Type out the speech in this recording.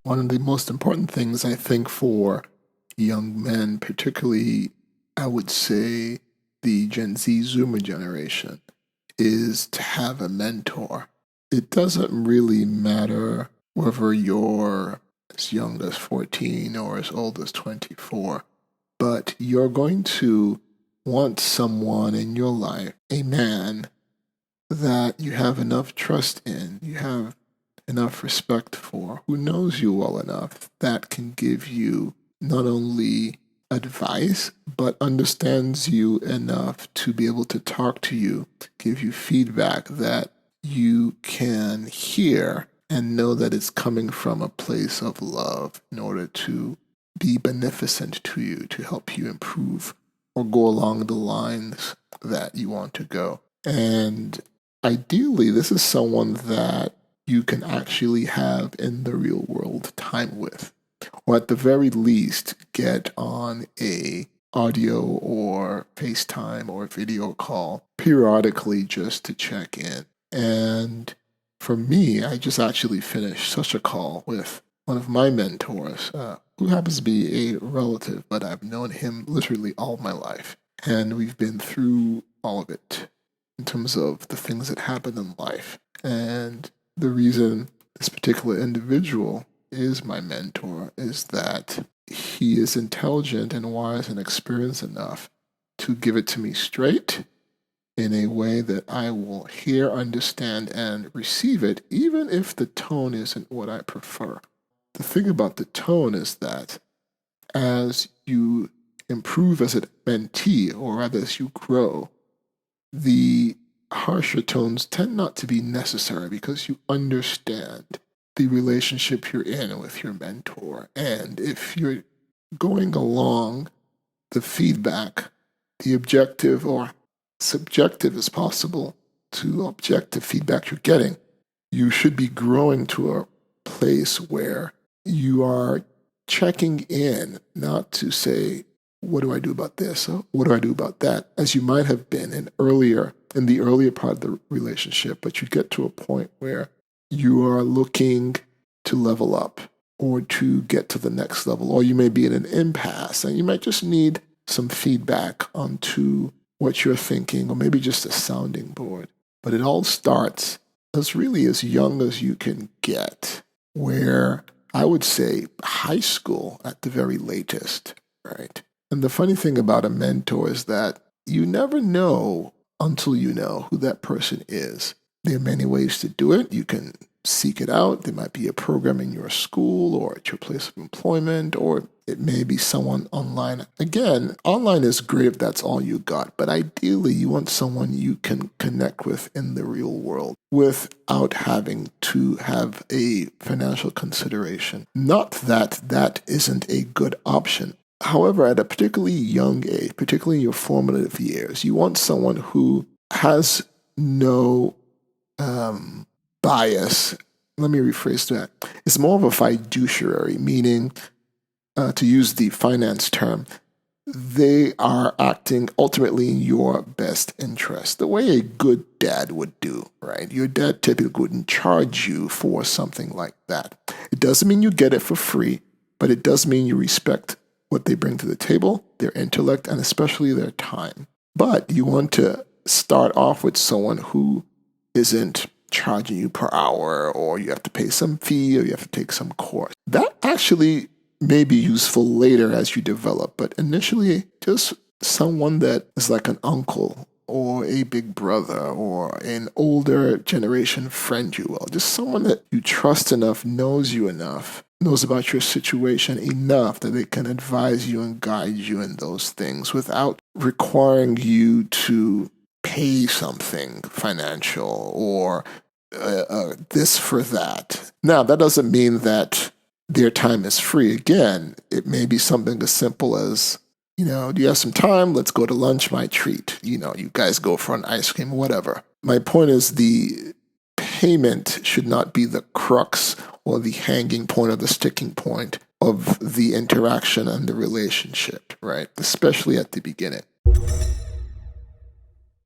One of the most important things I think for young men, particularly, I would say the Gen Z Zoomer generation, is to have a mentor. It doesn't really matter whether you're as young as 14 or as old as 24, but you're going to want someone in your life, a man, that you have enough trust in, you have enough respect for, who knows you well enough that can give you not only advice, but understands you enough to be able to talk to you, give you feedback that you can hear and know that it's coming from a place of love in order to be beneficent to you, to help you improve or go along the lines that you want to go. And ideally, this is someone that you can actually have in the real world time with, or at the very least get on a audio or FaceTime or video call periodically just to check in. And for me, I just actually finished such a call with one of my mentors, who happens to be a relative, but I've known him literally all my life. And we've been through all of it in terms of the things that happen in life. And the reason this particular individual is my mentor is that he is intelligent and wise and experienced enough to give it to me straight in a way that I will hear, understand, and receive it, even if the tone isn't what I prefer. The thing about the tone is that as you improve as a mentee, or rather as you grow, the harsher tones tend not to be necessary because you understand the relationship you're in with your mentor. And if you're going along the feedback, the objective or subjective as possible to objective feedback you're getting, you should be growing to a place where you are checking in, not to say, what do I do about this? What do I do about that? As you might have been in the earlier part of the relationship, but you get to a point where you are looking to level up or to get to the next level, or you may be in an impasse and you might just need some feedback onto what you're thinking, or maybe just a sounding board. But it all starts as really as young as you can get, where I would say high school at the very latest, right? And the funny thing about a mentor is that you never know until you know who that person is. There are many ways to do it. You can seek it out. There might be a program in your school or at your place of employment, or it may be someone online. Again, online is great if that's all you got, but ideally you want someone you can connect with in the real world without having to have a financial consideration. Not that that isn't a good option. However, at a particularly young age, particularly in your formative years, you want someone who has no bias. Let me rephrase that. It's more of a fiduciary, meaning, to use the finance term, they are acting ultimately in your best interest, the way a good dad would do, right? Your dad typically wouldn't charge you for something like that. It doesn't mean you get it for free, but it does mean you respect what they bring to the table, their intellect, and especially their time. But you want to start off with someone who isn't charging you per hour, or you have to pay some fee, or you have to take some course. That actually may be useful later as you develop, but initially just someone that is like an uncle or a big brother or an older generation friend you will. Just someone that you trust enough, knows you enough, knows about your situation enough that they can advise you and guide you in those things without requiring you to pay something financial or this for that. Now, that doesn't mean that their time is free. Again, it may be something as simple as, do you have some time? Let's go to lunch, my treat. You guys go for an ice cream, whatever. My point is the payment should not be the crux or the hanging point or the sticking point of the interaction and the relationship, right? Especially at the beginning.